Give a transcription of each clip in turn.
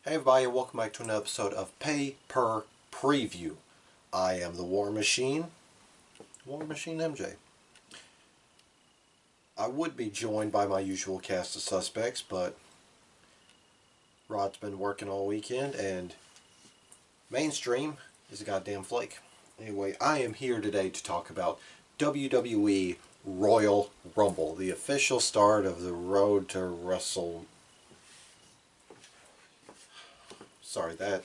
Hey everybody, welcome back to another episode of Pay Per Preview. I am the War Machine MJ. I would be joined by my usual cast of suspects, but Rod's been working all weekend and Mainstream is a goddamn flake. Anyway, I am here today to talk about WWE Royal Rumble, the official start of the road to Wrestle. Sorry, that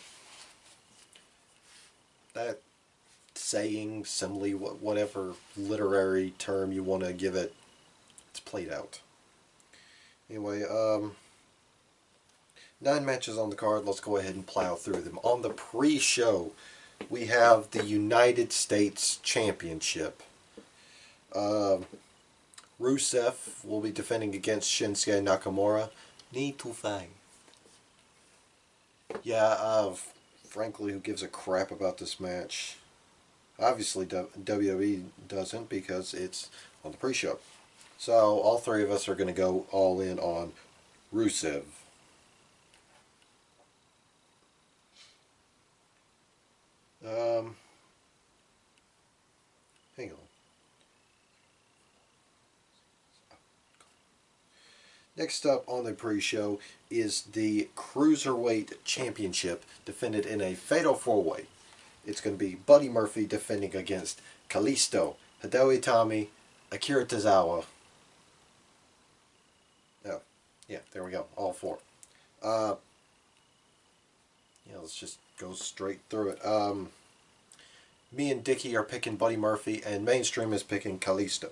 saying, simile, whatever literary term you want to give it, it's played out. Anyway, 9 matches on the card. Let's go ahead and plow through them. On the pre-show, we have the United States Championship. Rusev will be defending against Shinsuke Nakamura. Need to fight. Yeah, frankly, who gives a crap about this match? Obviously, WWE doesn't because it's on the pre-show. So, all three of us are going to go all in on Rusev. Hang on. Next up on the pre-show is the Cruiserweight Championship, defended in a Fatal 4-Way. It's going to be Buddy Murphy defending against Kalisto, Hideo Itami, Akira Tozawa. Oh, yeah, there we go, all four. Let's just go straight through it. Me and Dickie are picking Buddy Murphy, and Mainstream is picking Kalisto.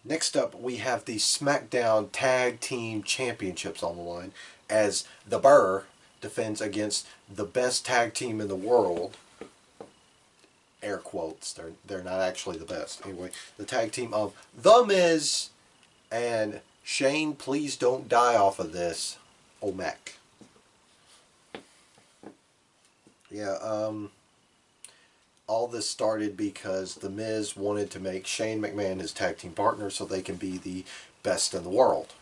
Next up, we have the SmackDown Tag Team Championships on the line, as The Burr defends against the best tag team in the world. Air quotes. They're not actually the best. Anyway, the tag team of The Miz and Shane, please don't die off of this, O'Mac. Yeah, all this started because The Miz wanted to make Shane McMahon his tag team partner so they can be the best in the world.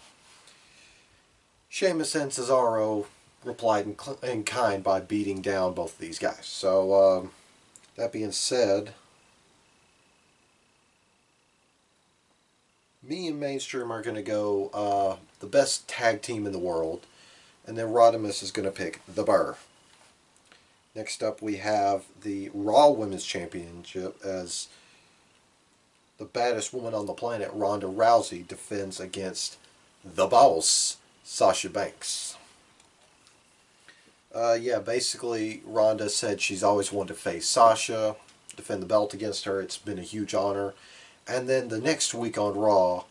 Sheamus and Cesaro replied in kind by beating down both of these guys. So, that being said, me and Mainstream are going to go the best tag team in the world, and then Rodimus is going to pick The Burr. Next up, we have the Raw Women's Championship as the baddest woman on the planet, Ronda Rousey, defends against the boss, Sasha Banks. Basically, Ronda said she's always wanted to face Sasha, defend the belt against her. It's been a huge honor. And then the next week on Raw,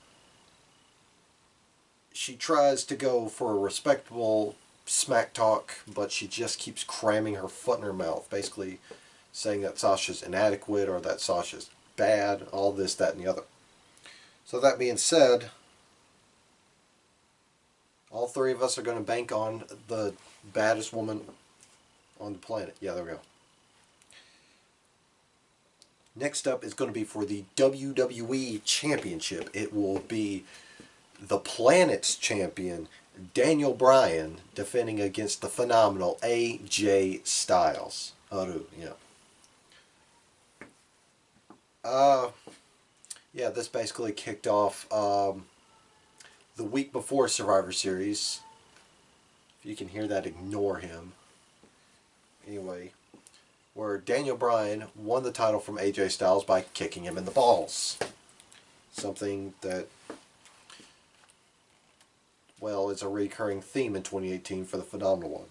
she tries to go for a respectable smack talk, but she just keeps cramming her foot in her mouth, basically saying that Sasha's inadequate or that Sasha's bad, all this, that, and the other. So that being said, all three of us are going to bank on the baddest woman on the planet. Yeah, there we go. Next up is going to be for the WWE Championship. It will be the Planet's champion, Daniel Bryan, defending against the phenomenal AJ Styles. This basically kicked off the week before Survivor Series. If you can hear that, ignore him. Anyway, where Daniel Bryan won the title from AJ Styles by kicking him in the balls. Something that, well, is a recurring theme in 2018 for the Phenomenal One.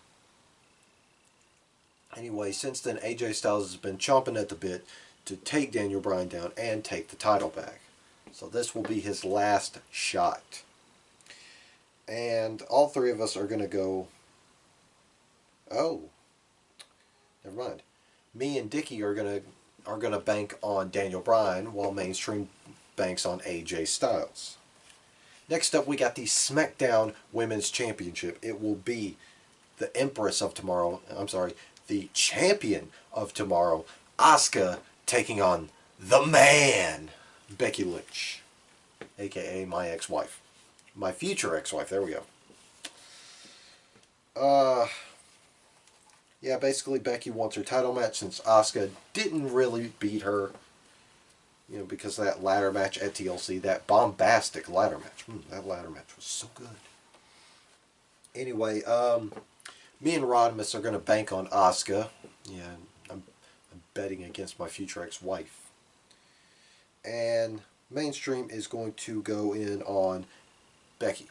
Anyway, since then, AJ Styles has been chomping at the bit to take Daniel Bryan down and take the title back. So this will be his last shot. And all three of us are going to go... Oh. Never mind. Me and Dickie are gonna bank on Daniel Bryan, while Mainstream banks on AJ Styles. Next up, we got the SmackDown Women's Championship. It will be the Empress of Tomorrow. The Champion of Tomorrow, Asuka, taking on the Man, Becky Lynch, aka my ex-wife, my future ex-wife. There we go. yeah, basically Becky wants her title match since Asuka didn't really beat her. You know, because of that ladder match at TLC, that bombastic ladder match. That ladder match was so good. Anyway, me and Rodimus are going to bank on Asuka. Yeah, I'm betting against my future ex-wife. And Mainstream is going to go in on Becky.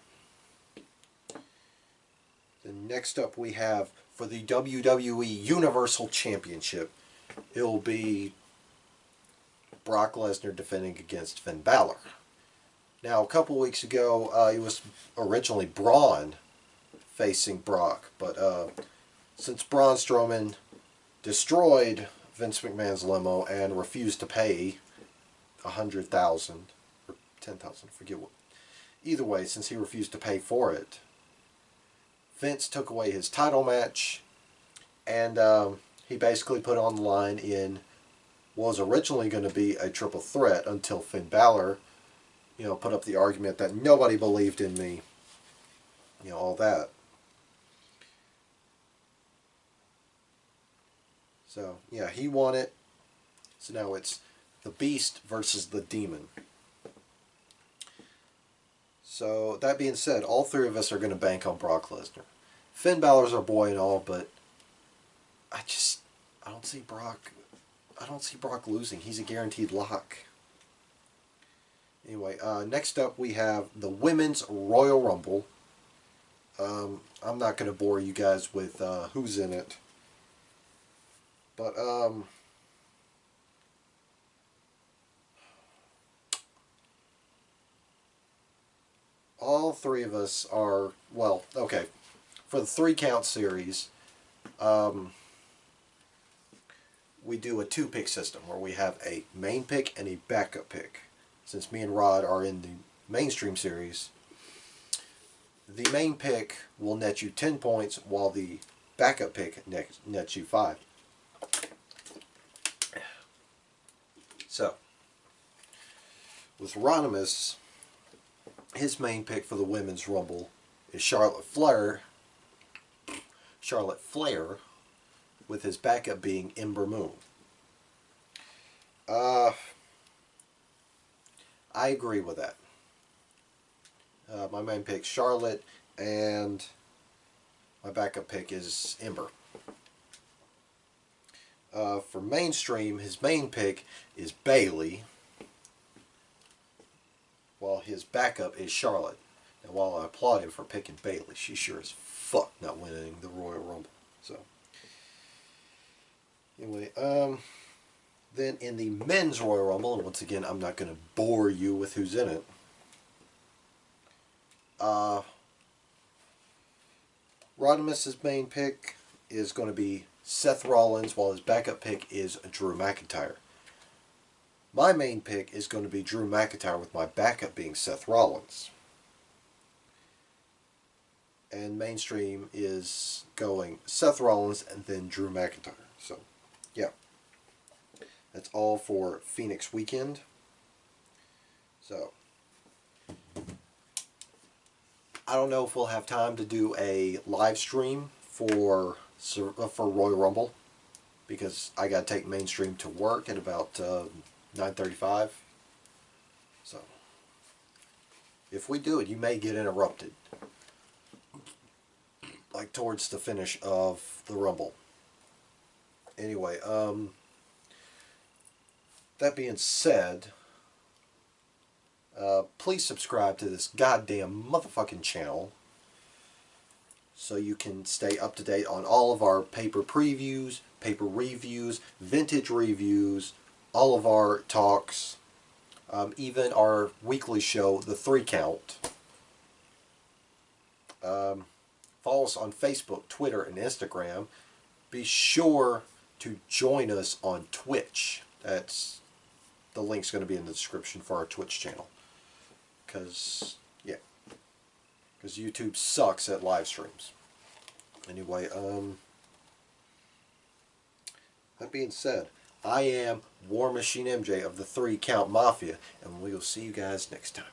Then next up we have for the WWE Universal Championship, it'll be Brock Lesnar defending against Finn Balor. Now, a couple weeks ago, it was originally Braun facing Brock, but since Braun Strowman destroyed Vince McMahon's limo and refused to pay $100,000 or $10,000, forget what. Either way, since he refused to pay for it, Vince took away his title match, and he basically put on the line in what was originally going to be a triple threat until Finn Balor, you know, put up the argument that nobody believed in me, you know, all that. So, yeah, he won it. So now it's the Beast versus the Demon. So, that being said, all three of us are going to bank on Brock Lesnar. Finn Balor's our boy and all, but I don't see Brock losing. He's a guaranteed lock. Anyway, next up we have the Women's Royal Rumble. I'm not going to bore you guys with who's in it. But, all three of us are, well, okay. For the 3-count series, we do a 2-pick system where we have a main pick and a backup pick. Since me and Rod are in the Mainstream series, the main pick will net you 10 points while the backup pick nets you 5. So, with Rodimus, his main pick for the Women's Rumble is Charlotte Flair, with his backup being Ember Moon. I agree with that. My main pick Charlotte, and my backup pick is Ember. For Mainstream, his main pick is Bayley, while his backup is Charlotte. And while I applaud him for picking Bayley, she sure as fuck not winning the Royal Rumble. So, anyway, then in the Men's Royal Rumble, and once again, I'm not going to bore you with who's in it. Rodimus's main pick is going to be Seth Rollins, while his backup pick is Drew McIntyre. My main pick is going to be Drew McIntyre, with my backup being Seth Rollins. And Mainstream is going Seth Rollins and then Drew McIntyre. So, yeah. That's all for Phoenix Weekend. So, I don't know if we'll have time to do a live stream for Royal Rumble, because I got to take Mainstream to work at about 9:35. So, if we do it, you may get interrupted, like towards the finish of the Rumble. Anyway, that being said, please subscribe to this goddamn motherfucking channel so you can stay up to date on all of our paper previews, paper reviews, vintage reviews, all of our talks, even our weekly show, The 3 Count. Follow us on Facebook, Twitter, and Instagram. Be sure to join us on Twitch. The link's going to be in the description for our Twitch channel. Because YouTube sucks at live streams. Anyway, that being said, I am War Machine MJ of the 3 Count Mafia, and we will see you guys next time.